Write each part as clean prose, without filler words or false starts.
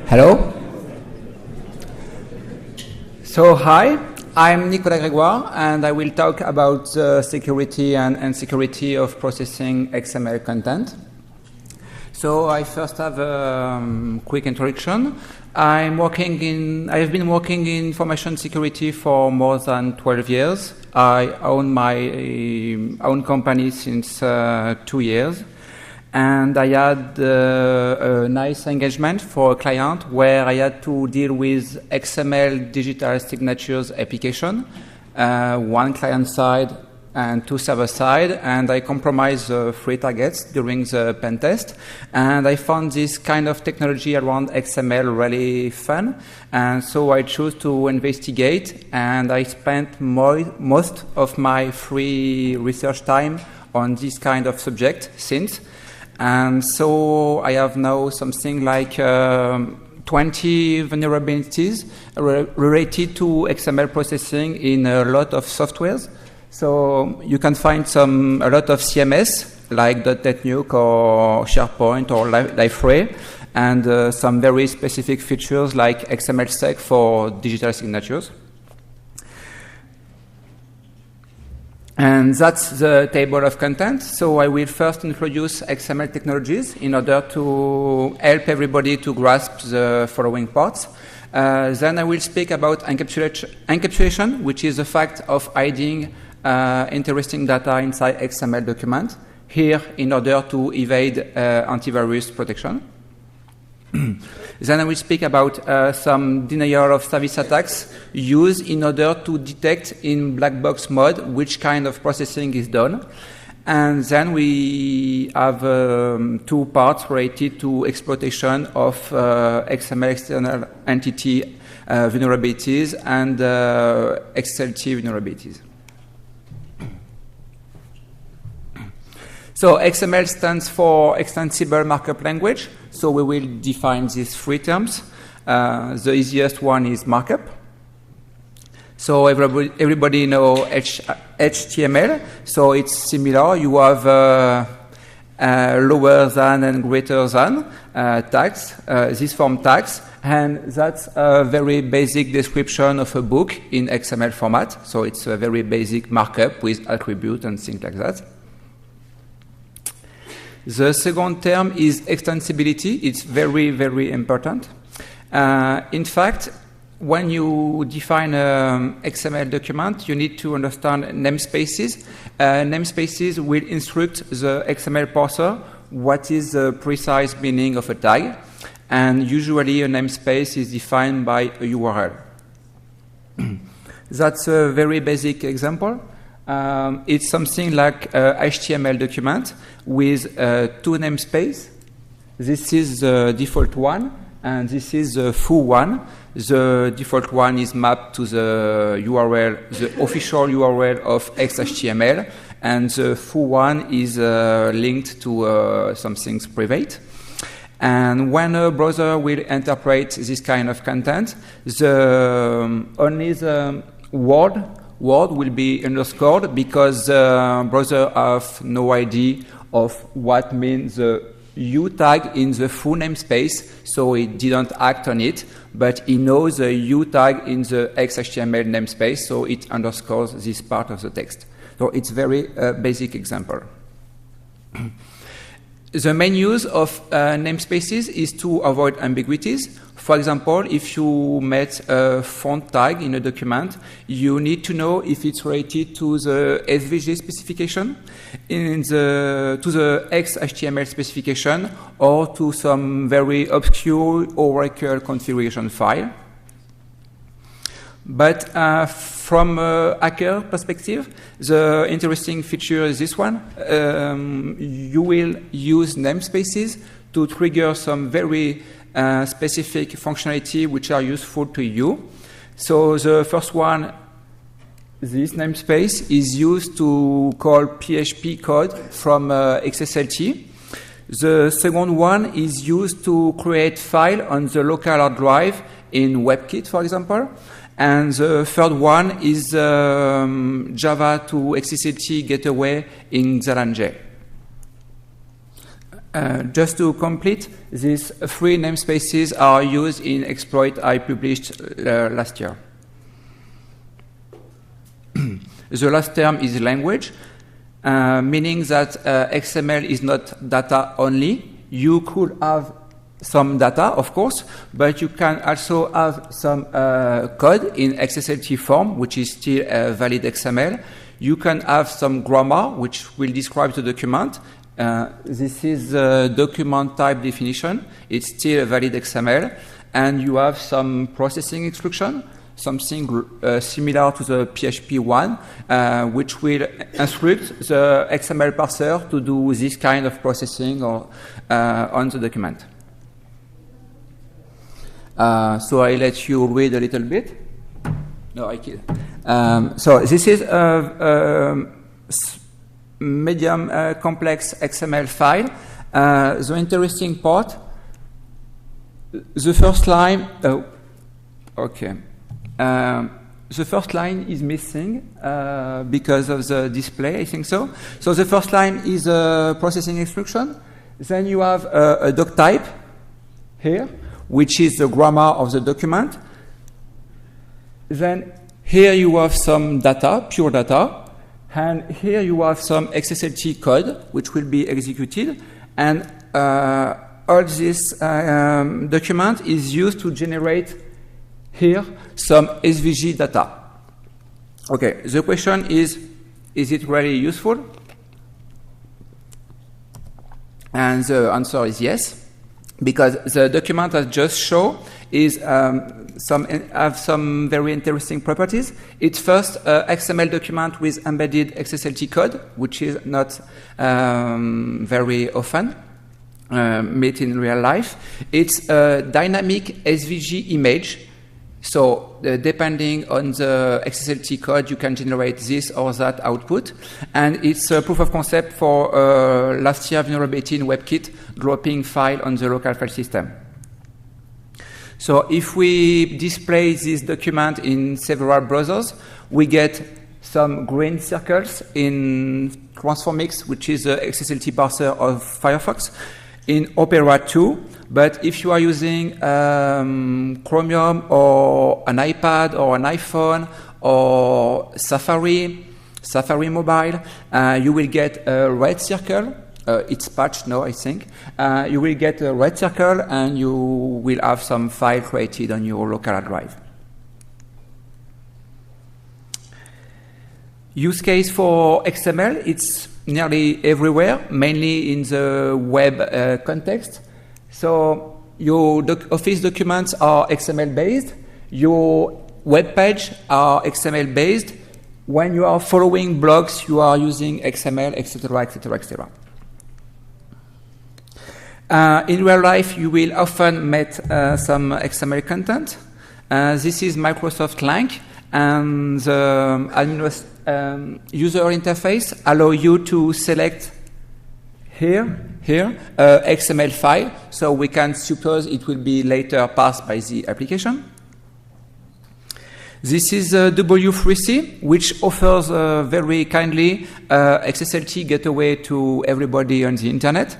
Hello. So hi, I'm Nicolas Gregoire, and I will talk about the security and security of processing XML content. So I first have a quick introduction. I have been working in information security for more than 12 years. I own my own company since 2 years. And I had a nice engagement for a client where I had to deal with XML digital signatures application, one client side and two server side, and I compromised 3 targets during the pen test. And I found this kind of technology around XML really fun, and so I chose to investigate, and I spent most of my free research time on this kind of subject since. And so I have now something like 20 vulnerabilities related to XML processing in a lot of softwares. So you can find a lot of CMS like .NET Nuke or SharePoint or Liferay, and some very specific features like XML-sec for digital signatures. And that's the table of content. So I will first introduce XML technologies in order to help everybody to grasp the following parts. Then I will speak about encapsulation, which is the fact of hiding interesting data inside XML document, here in order to evade antivirus protection. Then I will speak about some denial of service attacks used in order to detect in black box mode which kind of processing is done. And then we have 2 parts related to exploitation of XML external entity vulnerabilities and XSLT vulnerabilities. So XML stands for Extensible Markup Language. So we will define these 3 terms. The easiest one is markup. So everybody know HTML. So it's similar. You have lower than and greater than tags. This form tags. And that's a very basic description of a book in XML format. So it's a very basic markup with attribute and things like that. The second term is extensibility. It's very, very important. In fact, when you define an XML document, you need to understand namespaces. Namespaces will instruct the XML parser what is the precise meaning of a tag. And usually a namespace is defined by a URL. That's a very basic example. It's something like a HTML document with 2 namespaces. This is the default one, and this is the full one. The default one is mapped to the URL, the official URL of XHTML, and the full one is linked to something private. And when a browser will interpret this kind of content, only the word will be underscored because the browser has no idea of what means the U tag in the full namespace, so it didn't act on it, but it knows the U tag in the XHTML namespace, so it underscores this part of the text. So it's very basic example. The main use of namespaces is to avoid ambiguities. For example, if you met a font tag in a document, you need to know if it's related to the SVG specification, to the XHTML specification, or to some very obscure Oracle configuration file. But from a hacker perspective, the interesting feature is this one. You will use namespaces to trigger some very specific functionality which are useful to you. So the first one, this namespace is used to call PHP code from XSLT. The second one is used to create file on the local hard drive in WebKit, for example. And the third one is Java to XSLT gateway in Xalan J. Just to complete, these 3 namespaces are used in exploit I published last year. The last term is language, meaning that XML is not data only. You could have some data, of course, but you can also have some code in XSLT form, which is still valid XML. You can have some grammar, which will describe the document. This is the document type definition. It's still a valid XML. And you have some processing instruction, something similar to the PHP one, which will instruct the XML parser to do this kind of processing or, on the document. So I let you read a little bit. No, I kill. So this is a medium complex XML file. The interesting part, the first line, the first line is missing because of the display, I think so. So the first line is a processing instruction. Then you have a doc type here, which is the grammar of the document. Then here you have some data, pure data. And here you have some XSLT code, which will be executed. And all this document is used to generate here some SVG data. Okay, the question is it really useful? And the answer is yes, because the document I just showed is have some very interesting properties. It's first XML document with embedded XSLT code, which is not very often made in real life. It's a dynamic SVG image. So depending on the XSLT code, you can generate this or that output. And it's a proof of concept for last year vulnerability in WebKit, dropping file on the local file system. So if we display this document in several browsers, we get some green circles in Transformix, which is the XSLT parser of Firefox, in Opera 2. But if you are using Chromium or an iPad or an iPhone or Safari Mobile, you will get a red circle. It's patched now, I think. You will get a red circle and you will have some file created on your local drive. Use case for XML, it's nearly everywhere, mainly in the web context. So your Office documents are XML based, your web page are XML based. When you are following blogs, you are using XML, etc., etc., etc. In real life, you will often meet some XML content. This is Microsoft Link, and the user interface allow you to select here XML file, so we can suppose it will be later passed by the application. This is W3C, which offers very kindly XSLT gateway to everybody on the internet.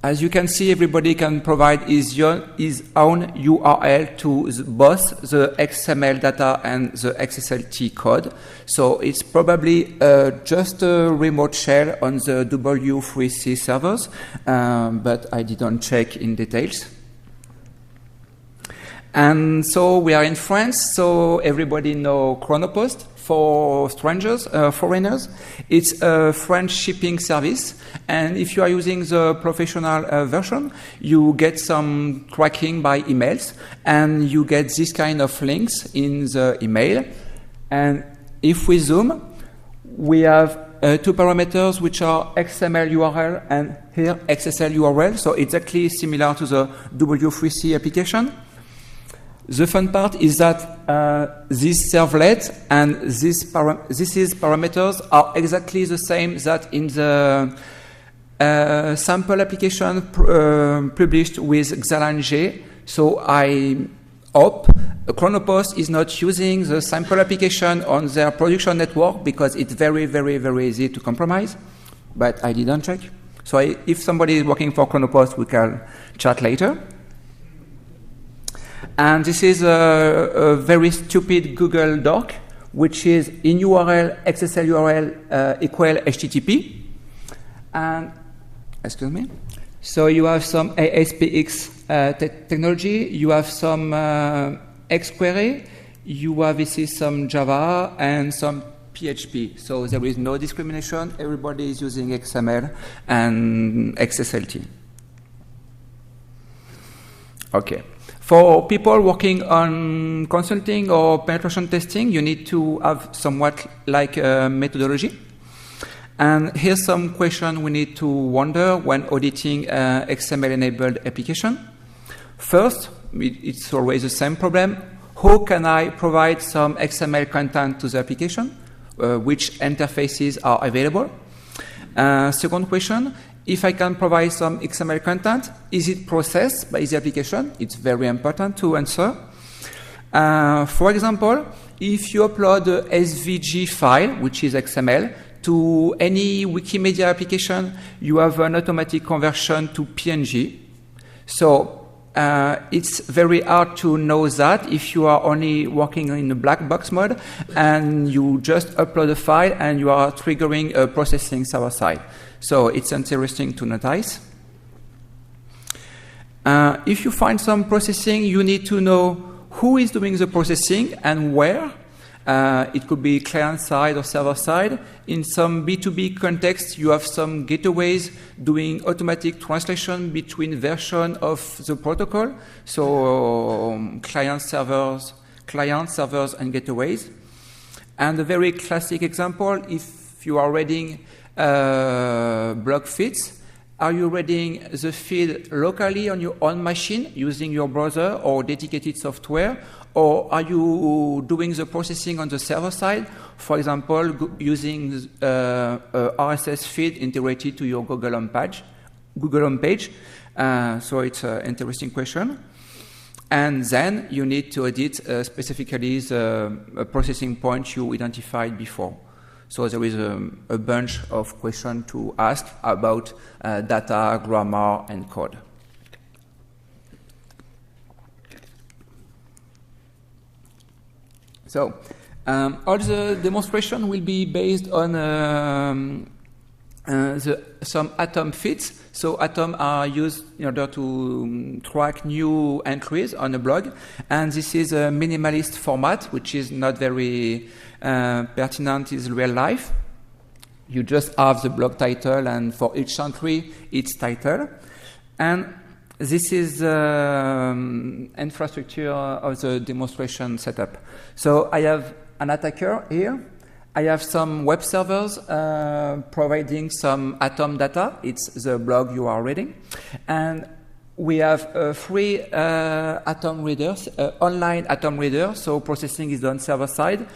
As you can see, everybody can provide his own URL to both the XML data and the XSLT code. So it's probably just a remote shell on the W3C servers, but I didn't check in details. And so we are in France, so everybody know Chronopost. For strangers, foreigners, it's a French shipping service. And if you are using the professional version, you get some tracking by emails, and you get this kind of links in the email. And if we zoom, we have 2 parameters, which are XML URL and here XSL URL. So exactly similar to the W3C application. The fun part is that this servlet and these parameters are exactly the same that in the sample application published with Xalang. So I hope Chronopost is not using the sample application on their production network because it's very, very, very easy to compromise. but I didn't check. So if somebody is working for Chronopost, we can chat later. And this is a very stupid Google doc, which is in URL, XSL URL equal HTTP. And, excuse me. So you have some ASPX technology, you have some XQuery, you have this is some Java and some PHP. So there is no discrimination. Everybody is using XML and XSLT. Okay. For people working on consulting or penetration testing, you need to have somewhat like a methodology. And here's some question we need to wonder when auditing XML-enabled application. First, it's always the same problem. How can I provide some XML content to the application? Which interfaces are available? Second question, if I can provide some XML content, is it processed by the application? It's very important to answer. For example, if you upload a SVG file, which is XML, to any Wikimedia application, you have an automatic conversion to PNG. So it's very hard to know that if you are only working in a black box mode and you just upload a file and you are triggering a processing server side. So it's interesting to notice. If you find some processing, you need to know who is doing the processing and where. It could be client side or server side. In some B2B context, you have some gateways doing automatic translation between versions of the protocol. So client servers, and gateways. And a very classic example, if you are reading blog feeds, are you reading the feed locally on your own machine using your browser or dedicated software? Or are you doing the processing on the server side, for example, using RSS feed integrated to your Google homepage? So it's an interesting question. And then you need to edit specifically the processing point you identified before. So there is a bunch of questions to ask about data, grammar, and code. So all the demonstration will be based on some atom feeds. So atoms are used in order to track new entries on a blog. And this is a minimalist format, which is not very pertinent in real life. You just have the blog title, and for each entry, its title. And this is the infrastructure of the demonstration setup. So I have an attacker here. I have some web servers providing some Atom data. It's the blog you are reading. And we have 3 Atom readers, online Atom readers, so processing is done server side.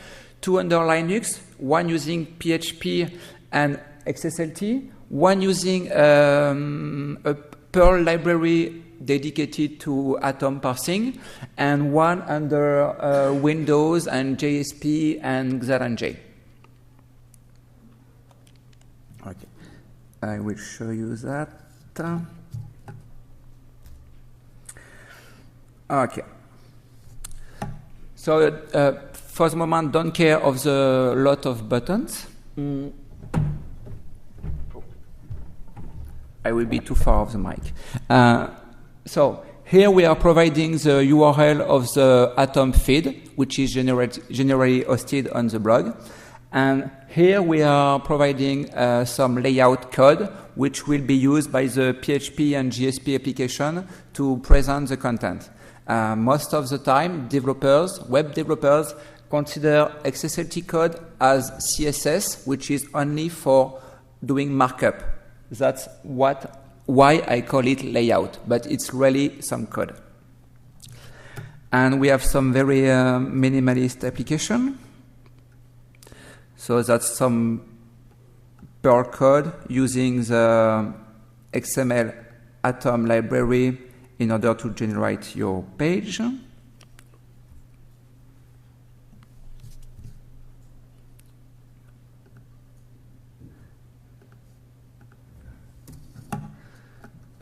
2 under Linux, 1 using PHP and XSLT, 1 using a Perl library dedicated to Atom parsing, and 1 under Windows and JSP and XLNJ. Okay, I will show you that. Okay. So for the moment, don't care of the lot of buttons. I will be too far off the mic. So here we are providing the URL of the Atom feed, which is generally hosted on the blog. And here we are providing some layout code, which will be used by the PHP and JSP application to present the content. Most of the time, web developers, consider XSLT code as CSS, which is only for doing markup. That's why I call it layout, but it's really some code. And we have some very minimalist application. So that's some Perl code using the XML Atom library in order to generate your page.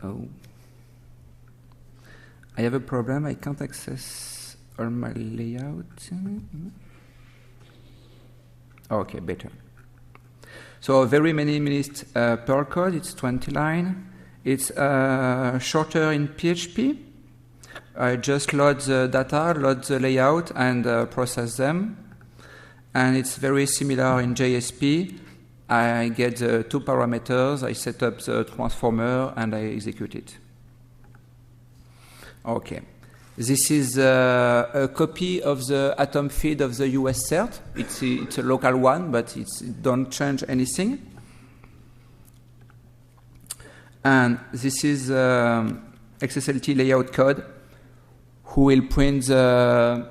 Oh. I have a problem. I can't access all my layout. Okay, better. So very minimalist Perl code. It's 20 lines. It's shorter in PHP. I just load the data, load the layout, and process them. And it's very similar in JSP. I get the two parameters. I set up the transformer, and I execute it. Okay. This is a copy of the atom feed of the US cert. It's a local one, but it don't change anything. And this is XSLT layout code who will print the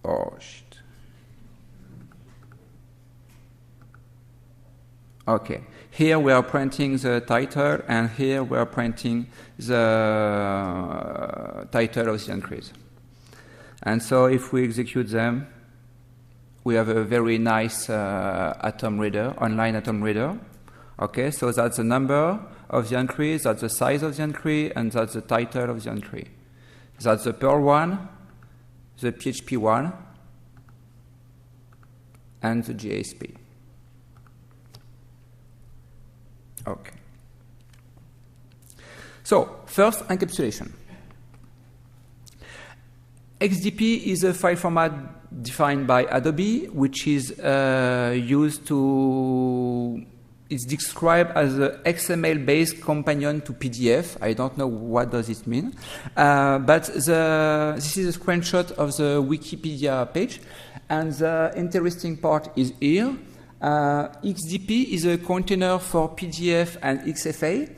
oh shit. Okay. Here we are printing the title, and here we are printing the title of the entries. And so if we execute them, we have a very nice atom reader, online atom reader. Okay, so that's the number of the entry, that's the size of the entry, and that's the title of the entry. That's the Perl one, the PHP one, and the JSP. Okay. So, first, encapsulation. XDP is a file format defined by Adobe, which is used to... It's described as an XML-based companion to PDF. I don't know what does it mean. But this is a screenshot of the Wikipedia page. And the interesting part is here. XDP is a container for PDF and XFA,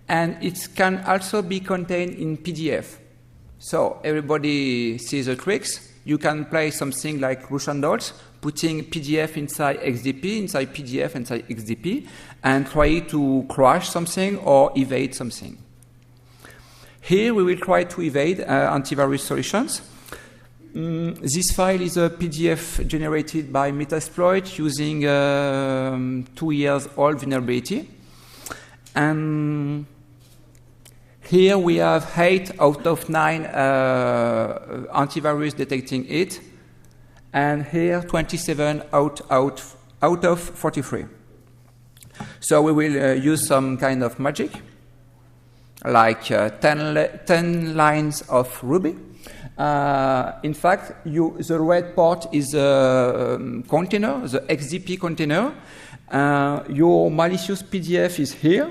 and it can also be contained in PDF. So everybody sees the tricks. You can play something like Russian dolls, putting PDF inside XDP, inside PDF, inside XDP, and try to crash something or evade something. Here we will try to evade antivirus solutions. This file is a PDF generated by Metasploit using 2 years old vulnerability. And here we have 8 out of 9 antivirus detecting it. And here 27 out of 43. So we will use some kind of magic, like 10 lines of Ruby. In fact, the red part is the container, the XDP container. Your malicious PDF is here.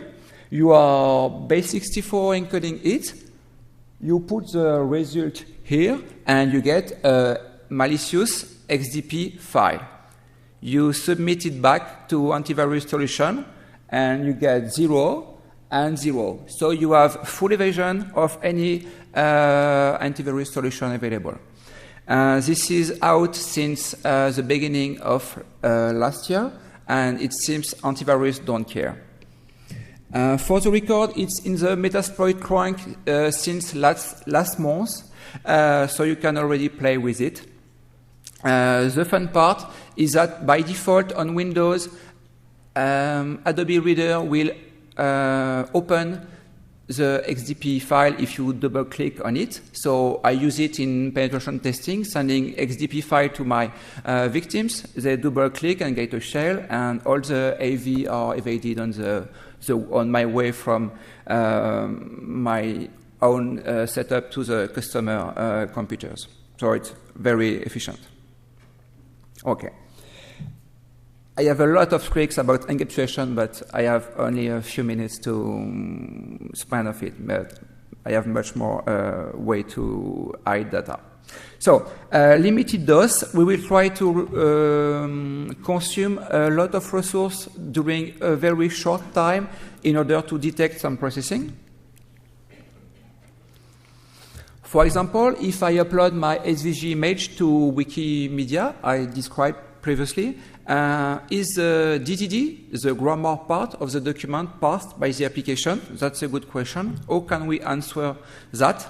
You are base64 encoding it. You put the result here, and you get a malicious XDP file. You submit it back to antivirus solution, and you get 0 and 0. So you have full evasion of any antivirus solution available. This is out since the beginning of last year, and it seems antivirus don't care. For the record, it's in the Metasploit crank since last month, so you can already play with it. The fun part is that by default on Windows, Adobe Reader will open the XDP file if you double click on it. So I use it in penetration testing, sending XDP file to my victims. They double click and get a shell, and all the AV are evaded on my way from my own setup to the customer computers. So it's very efficient. Okay. I have a lot of tricks about encapsulation, but I have only a few minutes to span of it. But I have much more way to hide data. So, limited dose, we will try to consume a lot of resource during a very short time in order to detect some processing. For example, if I upload my SVG image to Wikimedia, I described previously, is the DTD, the grammar part of the document, passed by the application? That's a good question. How can we answer that?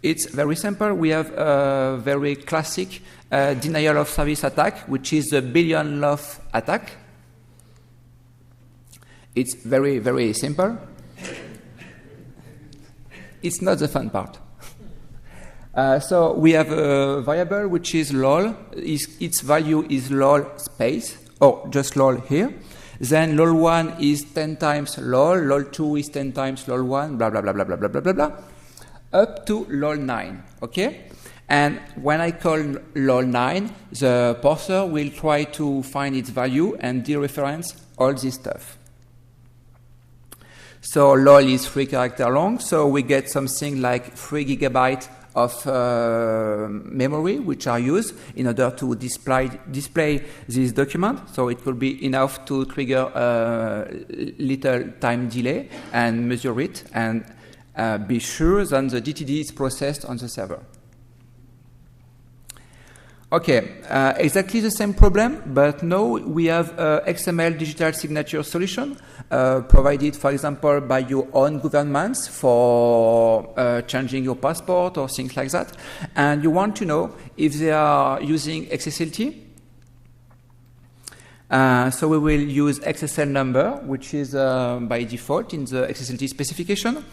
It's very simple. We have a very classic denial of service attack, which is the billion love attack. It's very, very simple. It's not the fun part. So we have a variable which is lol. Its value is lol space, or just lol here. Then lol1 is 10 times lol, lol2 is 10 times lol1, blah, blah, blah, blah, blah, blah, blah, blah, blah, up to lol9, okay? And when I call lol9, the parser will try to find its value and dereference all this stuff. So lol is 3 characters long, so we get something like 3 gigabytes of memory which are used in order to display this document. So it will be enough to trigger a little time delay and measure it and be sure that the DTD is processed on the server. Okay, exactly the same problem, but now we have a XML digital signature solution provided, for example, by your own governments for changing your passport or things like that. And you want to know if they are using XSLT. So we will use XSL number, which is by default in the XSLT specification.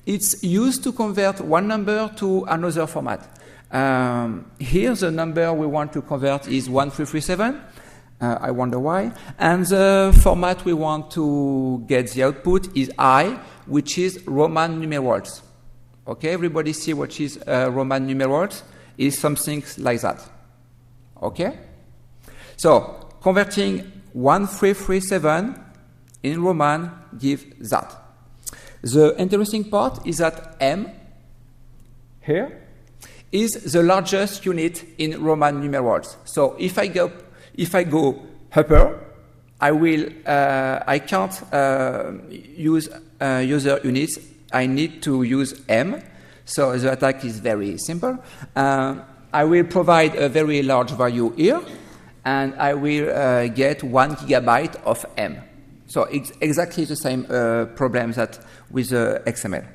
It's used to convert one number to another format. Here the number we want to convert is 1337. I wonder why. And the format we want to get the output is I, which is Roman numerals. Okay, everybody see what is Roman numerals? Is something like that. Okay? So converting 1337 in Roman gives that. The interesting part is that M here is the largest unit in Roman numerals. So if I go upper, I can't use user units. I need to use M. So the attack is very simple. I will provide a very large value here, and I will get 1 gigabyte of M. So it's exactly the same problem that with XML.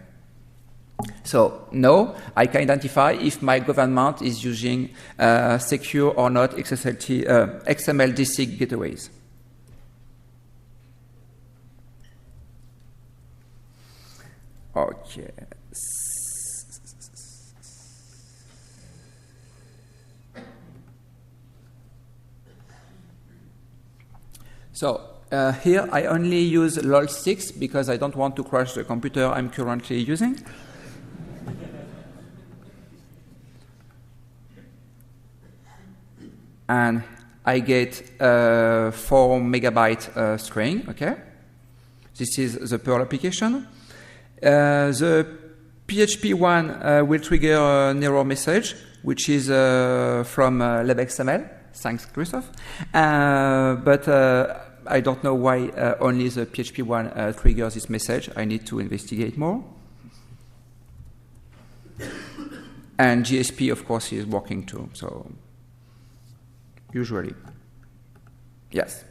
So now I can identify if my government is using secure or not XSLT, XML DSIG gateways. Okay. So here I only use lol6 because I don't want to crash the computer I'm currently using. And I get 4 megabyte string, okay? This is the Perl application. The PHP one will trigger an error message, which is from LabXML. Thanks, Christoph. But I don't know why only the PHP one triggers this message. I need to investigate more. And GSP, of course, is working too, so usually. Yes.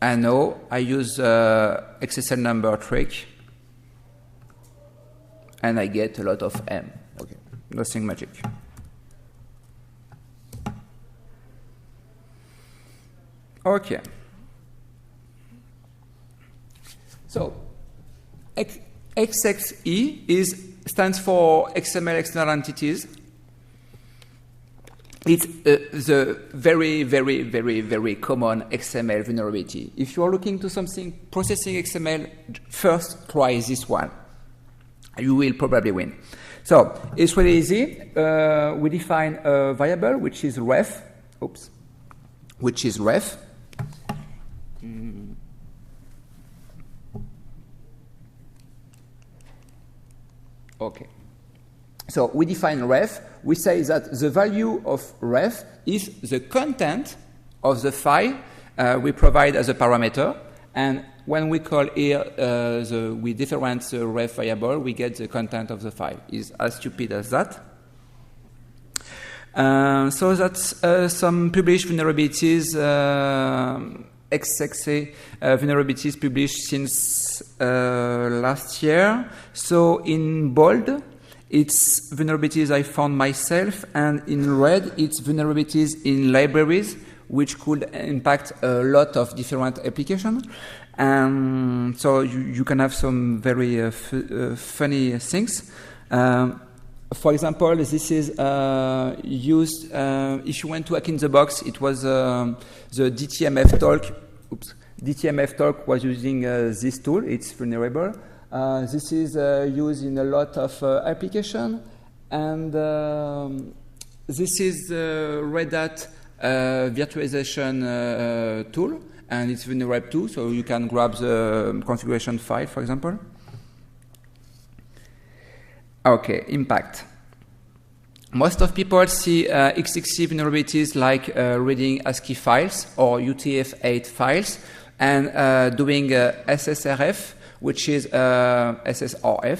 And now I use XSL number trick, and I get a lot of M. Okay, nothing magic. Okay. So XXE stands for XML external entities. It's the very, very, very, very common XML vulnerability. If you are looking to something processing XML, first try this one. You will probably win. So it's really easy. We define a variable which is ref. Oops. Which is ref. Okay. So we define ref. We say that the value of ref is the content of the file we provide as a parameter. And when we call here, we difference the ref variable, we get the content of the file. It's as stupid as that. So that's some published vulnerabilities XSLT vulnerabilities published since last year. So in bold, it's vulnerabilities I found myself, and in red, it's vulnerabilities in libraries, which could impact a lot of different applications. And so you can have some very funny things. For example, this is used, if you went to Hack in the Box, it was the DTMF talk. Oops. DTMF talk was using this tool. It's vulnerable. This is used in a lot of applications. And this is the Red Hat virtualization tool. And it's vulnerable too, so you can grab the configuration file, for example. Okay, impact. Most of people see XXC vulnerabilities like reading ASCII files or UTF-8 files and doing SSRF, which is SSRF,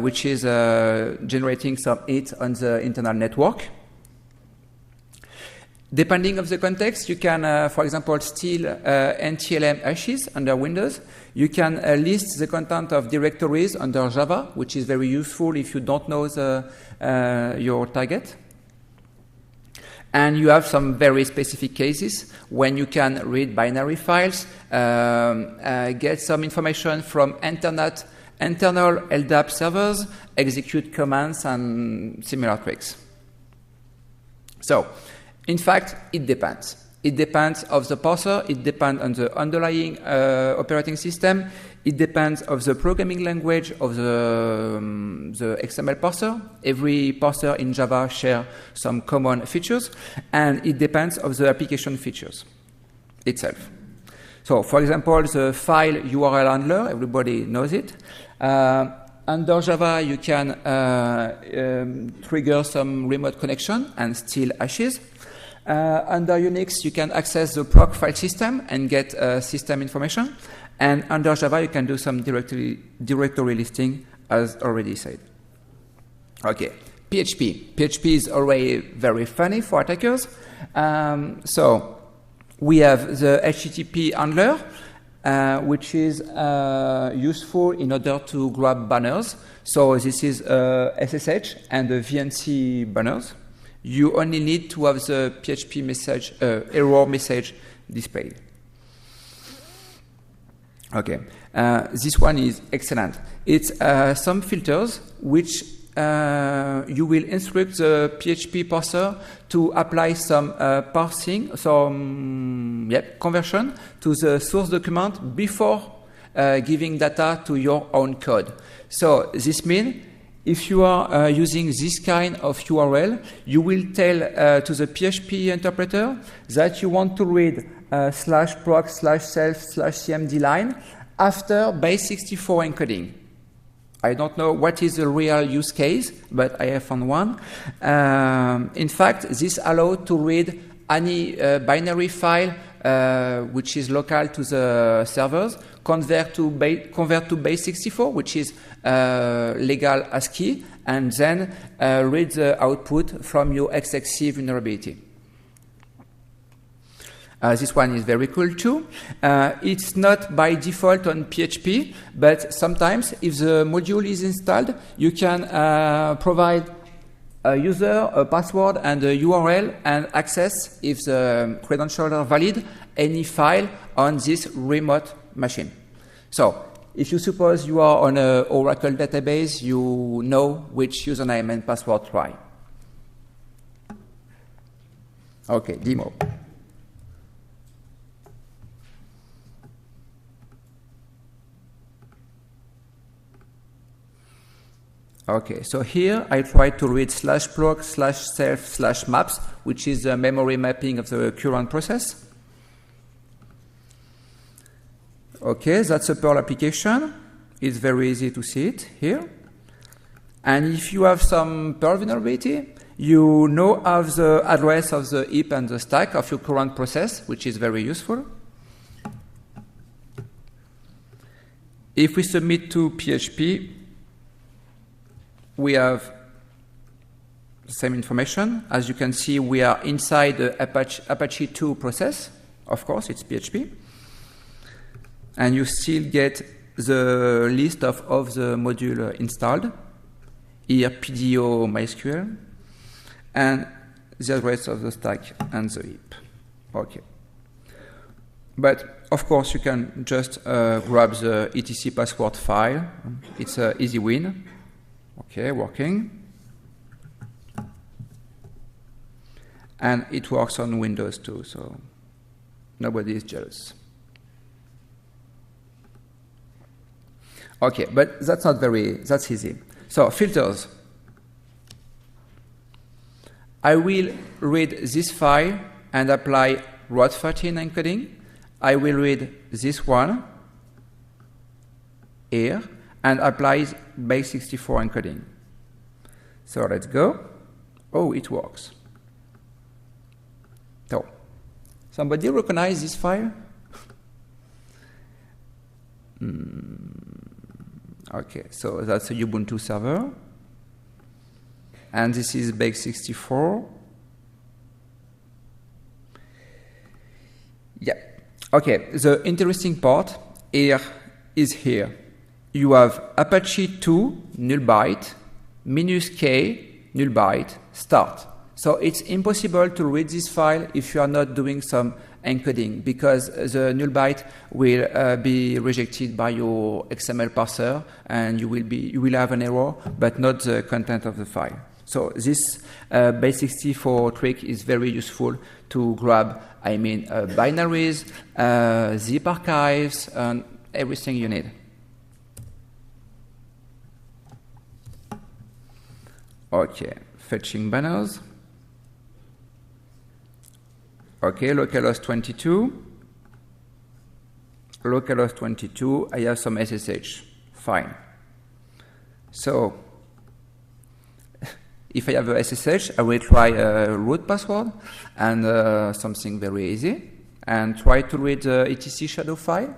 which is generating some hit on the internal network. Depending on the context, you can, for example, steal NTLM hashes under Windows. You can list the content of directories under Java, which is very useful if you don't know your target. And you have some very specific cases when you can read binary files, get some information from internal LDAP servers, execute commands, and similar tricks. So, in fact, it depends. It depends of the parser, it depends on the underlying operating system, it depends of the programming language of the XML parser. Every parser in Java shares some common features, and it depends of the application features itself. So, for example, the file URL handler, everybody knows it. Under Java, you can trigger some remote connection and steal hashes. Under Unix, you can access the proc file system and get system information. And under Java, you can do some directory listing, as already said. Okay, PHP. PHP is already very funny for attackers. So we have the HTTP handler, which is useful in order to grab banners. So this is SSH and the VNC banners. You only need to have the PHP message, error message displayed. Okay, this one is excellent. It's some filters which you will instruct the PHP parser to apply some parsing, some conversion to the source document before giving data to your own code. So this means if you are using this kind of URL, you will tell to the PHP interpreter that you want to read /proc/self/cmd line after base64 encoding. I don't know what is the real use case, but I have found one. In fact, this allows to read any binary file which is local to the servers, convert to base64, which is legal ASCII, and then read the output from your XXC vulnerability. This one is very cool too. It's not by default on PHP, but sometimes if the module is installed, you can provide a user, a password, and a URL, and access, if the credentials are valid, any file on this remote machine. So, if you suppose you are on an Oracle database, you know which username and password try. Okay, demo. Okay, so here I try to read /proc/self/maps, which is the memory mapping of the current process. Okay, that's a Perl application. It's very easy to see it here. And if you have some Perl vulnerability, you know of the address of the heap and the stack of your current process, which is very useful. If we submit to PHP, we have the same information. As you can see, we are inside the Apache 2 process. Of course, it's PHP. and you still get the list of the module installed. Here, PDO MySQL, and the address of the stack and the heap. Okay. But of course, you can just grab the etc password file. It's an easy win. Okay, working. And it works on Windows too, so nobody is jealous. Okay, but that's easy. So, filters. I will read this file and apply ROT13 encoding. I will read this one here and apply base64 encoding. So let's go. Oh, it works. So, somebody recognize this file? Okay, so that's a Ubuntu server. And this is base64. Yeah. Okay, the interesting part here is here. You have Apache 2 null byte, -k null byte, start. So it's impossible to read this file if you are not doing some encoding, because the null byte will be rejected by your XML parser, and you will have an error, but not the content of the file. So this base64 trick is very useful to grab, binaries, zip archives, and everything you need. Okay, fetching banners. Okay, localhost 22. Localhost 22, I have some SSH. Fine. So, if I have a SSH, I will try a root password and something very easy, and try to read the etc shadow file.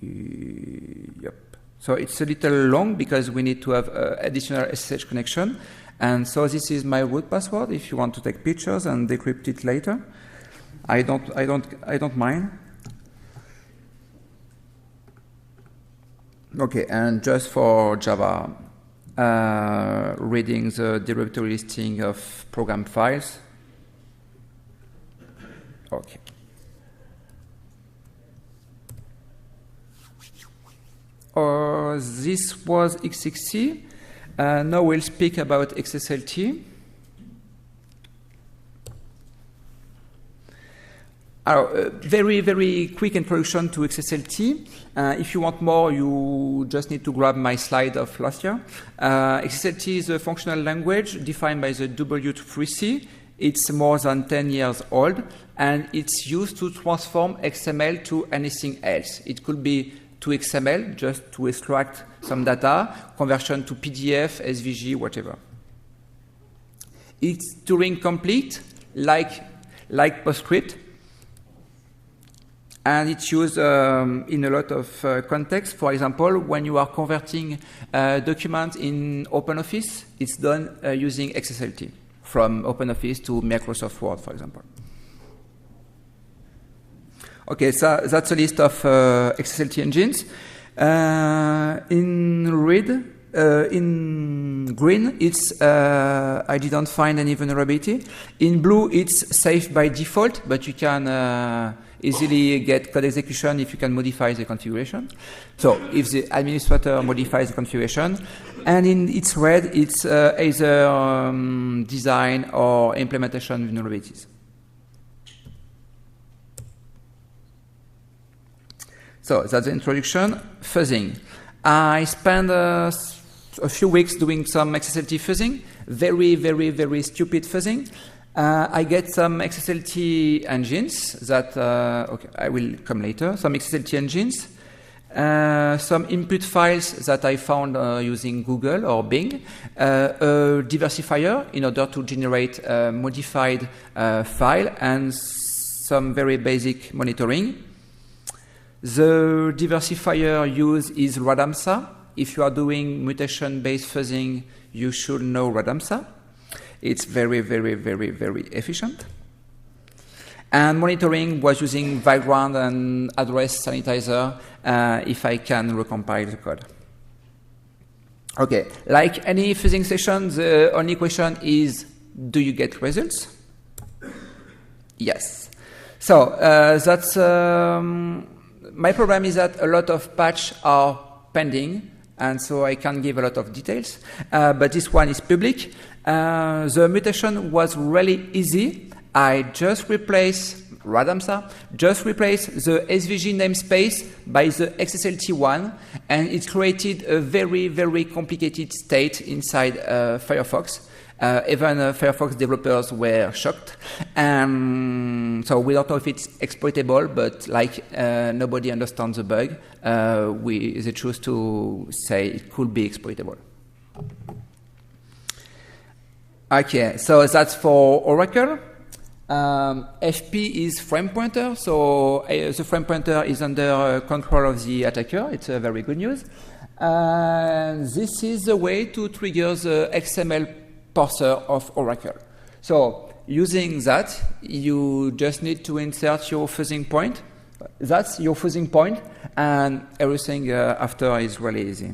Yep. So it's a little long because we need to have additional SSH connection. And so this is my root password. If you want to take pictures and decrypt it later, I don't mind. Okay, and just for Java, reading the directory listing of program files. Okay. This was XXC. Now we'll speak about XSLT. Very, very quick introduction to XSLT. If you want more, you just need to grab my slide of last year. XSLT is a functional language defined by the W3C. It's more than 10 years old, and it's used to transform XML to anything else. It could be to XML, just to extract some data, conversion to PDF, SVG, whatever. It's Turing complete, like PostScript, and it's used in a lot of contexts. For example, when you are converting documents in OpenOffice, it's done using XSLT, from OpenOffice to Microsoft Word, for example. Okay, so that's a list of XSLT engines. In green, it's I didn't find any vulnerability. In blue, it's safe by default, but you can easily get code execution if you can modify the configuration. So if the administrator modifies the configuration, and in it's red, it's either design or implementation vulnerabilities. So that's the introduction. Fuzzing. I spent a few weeks doing some XSLT fuzzing. Very, very, very stupid fuzzing. I get some XSLT engines that, okay, I will come later. Some XSLT engines. Some input files that I found using Google or Bing. A diversifier in order to generate a modified file, and some very basic monitoring. The diversifier used is Radamsa. If you are doing mutation-based fuzzing, you should know Radamsa. It's very, very, very, very efficient. And monitoring was using background and address sanitizer if I can recompile the code. Okay, like any fuzzing session, the only question is, do you get results? Yes. So that's my problem is that a lot of patches are pending, and so I can't give a lot of details. But this one is public. The mutation was really easy. I just replaced the SVG namespace by the XSLT one, and it created a very, very complicated state inside Firefox. Even Firefox developers were shocked. So we don't know if it's exploitable, but like nobody understands the bug, they choose to say it could be exploitable. Okay, so that's for Oracle. FP is frame pointer, so the frame pointer is under control of the attacker. It's very good news. This is the way to trigger the XML parser of Oracle. So using that, you just need to insert your fuzzing point. That's your fuzzing point, and everything after is really easy.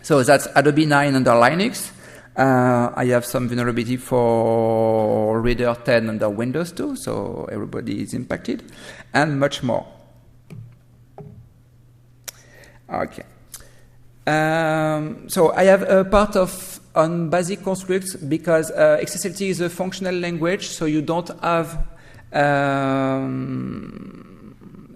So that's Adobe 9 under Linux. I have some vulnerability for Reader 10 under Windows too, so everybody is impacted, and much more. Okay. So I have a part on basic constructs because XSLT is a functional language, so you don't have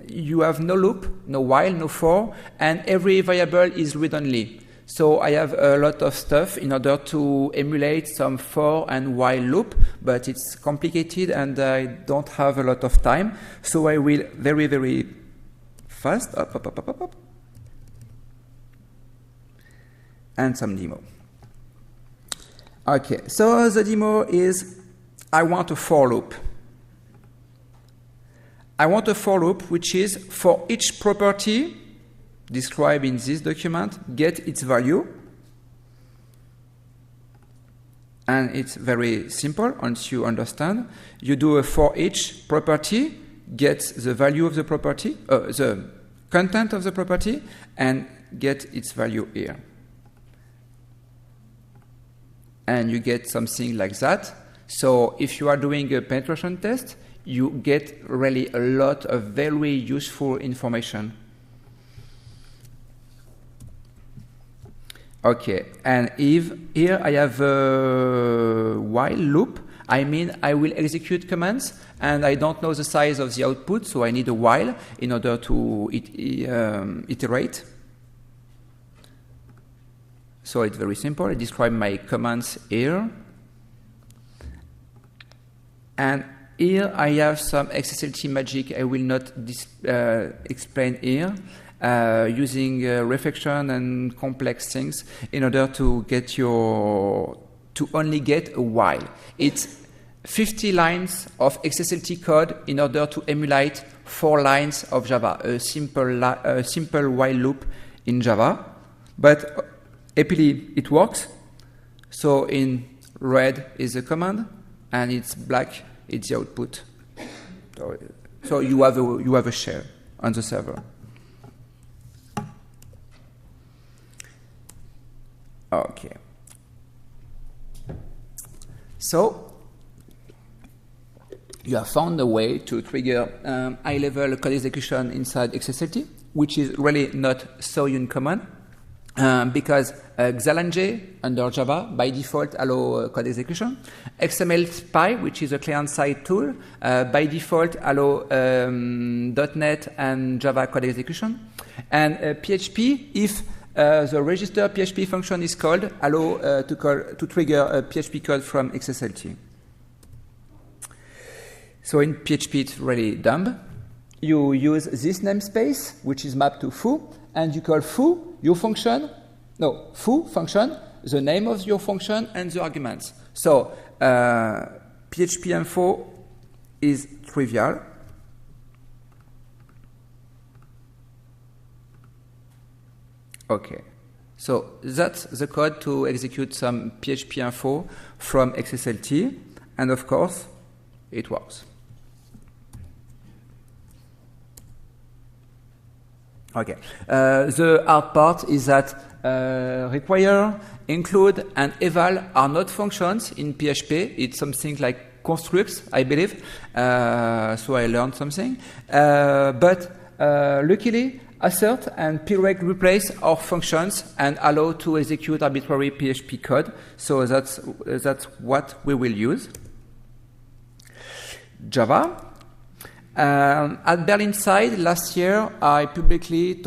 you have no loop, no while, no for, and every variable is read-only. So I have a lot of stuff in order to emulate some for and while loop, but it's complicated and I don't have a lot of time. So I will very, very fast, up. And some demo. Okay, so the demo is, I want a for loop. I want a for loop which is for each property described in this document, get its value. And it's very simple once you understand. You do a for each property, get the value of the property, the content of the property, and get its value here. And you get something like that. So if you are doing a penetration test, you get really a lot of very useful information. Okay, and if here I have a while loop, I mean I will execute commands and I don't know the size of the output, so I need a while in order to iterate. So it's very simple. I describe my commands here. And here I have some XSLT magic I will not explain here. Using reflection and complex things in order to get to only get a while. It's 50 lines of XSLT code in order to emulate 4 lines of Java, a simple while loop in Java. But happily it works. So in red is the command, and it's black, it's the output. So you have a shell on the server. Okay. So you have found a way to trigger high-level code execution inside XSLT, which is really not so uncommon because Xalange under Java by default allow code execution. XML Spy, which is a client-side tool, by default allow .NET and Java code execution. And PHP, if the register PHP function is called, allow to trigger a PHP code from XSLT. So in PHP it's really dumb. You use this namespace, which is mapped to foo, and you call foo function, the name of your function and the arguments. So PHP info is trivial. Okay, so that's the code to execute some PHP info from XSLT, and of course, it works. Okay. The hard part is that require, include, and eval are not functions in PHP. It's something like constructs, I believe. So I learned something. But luckily, assert and preg replace are functions and allow to execute arbitrary PHP code. So that's what we will use. Java. At Berlin Side last year, I publicly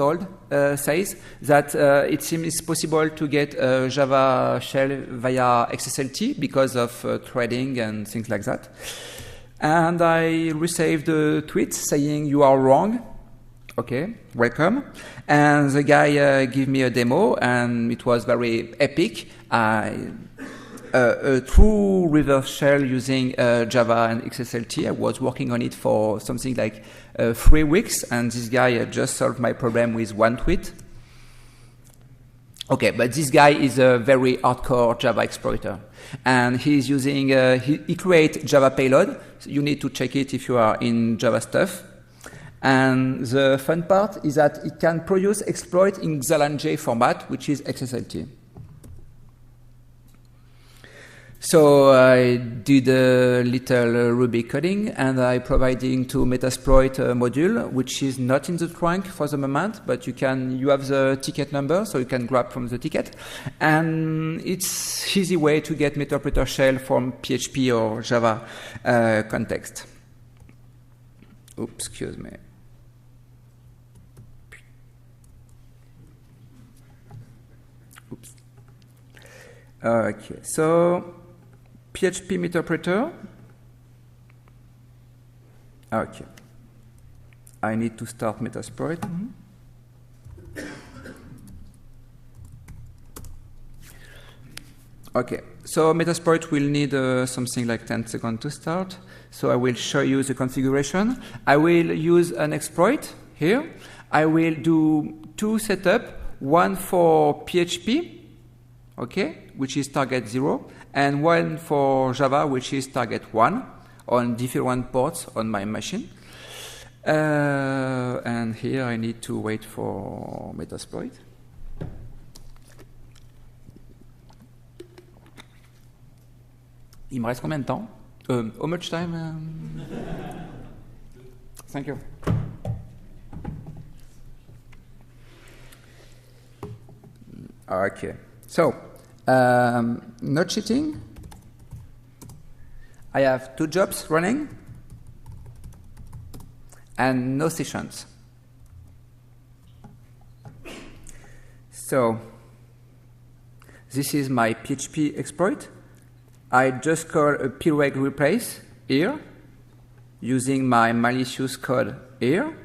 says that it seems possible to get a Java shell via XSLT because of threading and things like that. And I received a tweet saying you are wrong. Okay, welcome. And the guy gave me a demo, and it was very epic. A true reverse shell using Java and XSLT. I was working on it for something like 3 weeks, and this guy just solved my problem with one tweet. Okay, but this guy is a very hardcore Java exploiter, and he's using, he creates Java payload. So you need to check it if you are in Java stuff. And the fun part is that it can produce exploit in XLNJ format, which is XSLT. So I did a little Ruby coding, and I providing to Metasploit a module, which is not in the trunk for the moment, but you have the ticket number, so you can grab from the ticket. And it's easy way to get Meterpreter shell from PHP or Java context. Oops, excuse me. Oops. Okay, so PHP Meterpreter. Okay. I need to start Metasploit. Okay, so Metasploit will need something like 10 seconds to start. So I will show you the configuration. I will use an exploit here. I will do 2 setup, one for PHP, okay, which is target 0, and one for Java, which is target 1, on different ports on my machine. And here I need to wait for Metasploit. Il me reste combien de temps? How much time? Thank you. Okay, so not cheating. I have 2 jobs running and no sessions. So this is my PHP exploit. I just call a preg replace here using my malicious code here,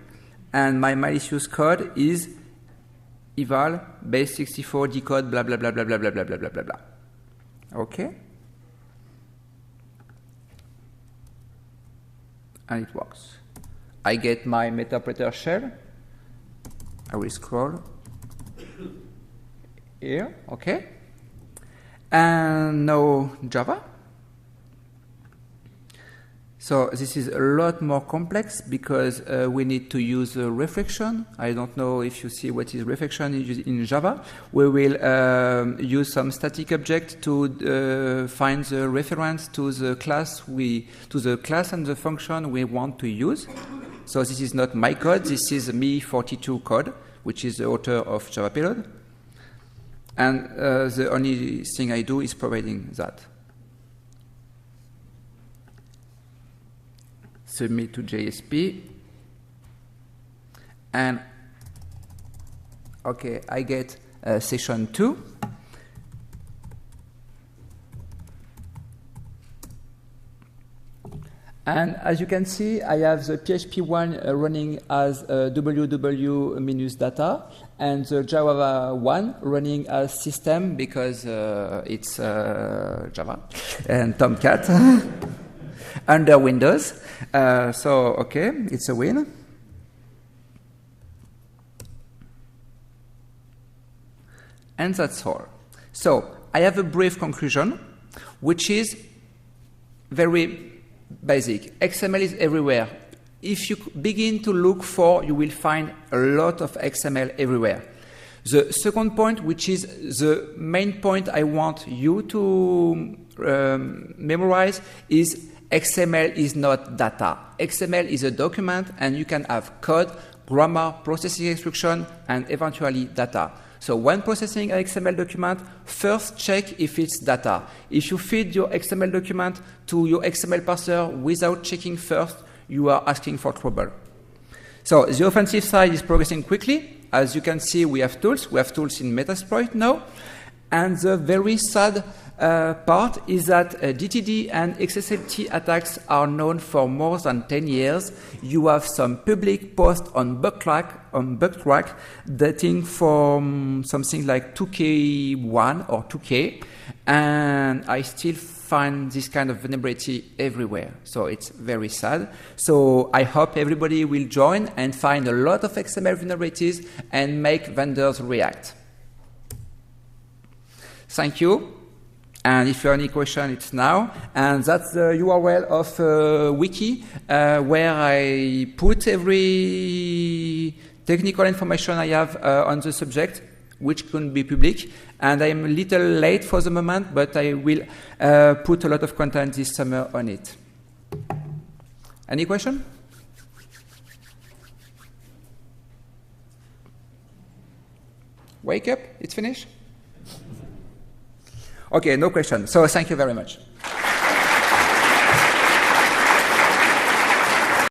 and my malicious code is eval base 64 decode blah blah blah blah blah blah blah blah blah blah. Okay, and it works. I get my Meterpreter shell. I will scroll here. Okay. And now Java. So this is a lot more complex because we need to use reflection. I don't know if you see what is reflection in Java. We will use some static object to find the reference to the class and the function we want to use. So this is not my code. This is me42 code, which is the author of Java payload. And the only thing I do is providing that. Submit to JSP. And okay, I get session 2. And as you can see, I have the PHP one running as www-data, and the Java one running as system because it's Java and Tomcat under Windows. So okay, it's a win. And that's all. So I have a brief conclusion, which is very basic. XML is everywhere. If you begin to look for, you will find a lot of XML everywhere. The second point, which is the main point I want you to memorize, is XML is not data. XML is a document, and you can have code, grammar, processing instruction, and eventually data. So when processing an XML document, first check if it's data. If you feed your XML document to your XML parser without checking first, you are asking for trouble. So the offensive side is progressing quickly. As you can see, we have tools. We have tools in Metasploit now. And the very sad part is that DTD and XSLT attacks are known for more than 10 years. You have some public posts on BugTrack dating from something like 2K1 or 2K, and I still find this kind of vulnerability everywhere. So it's very sad. So I hope everybody will join and find a lot of XML vulnerabilities and make vendors react. Thank you. And if you have any question, it's now. And that's the URL of wiki, where I put every technical information I have on the subject, which can be public. And I'm a little late for the moment, but I will put a lot of content this summer on it. Any question? Wake up, it's finished? Okay, no question. So thank you very much.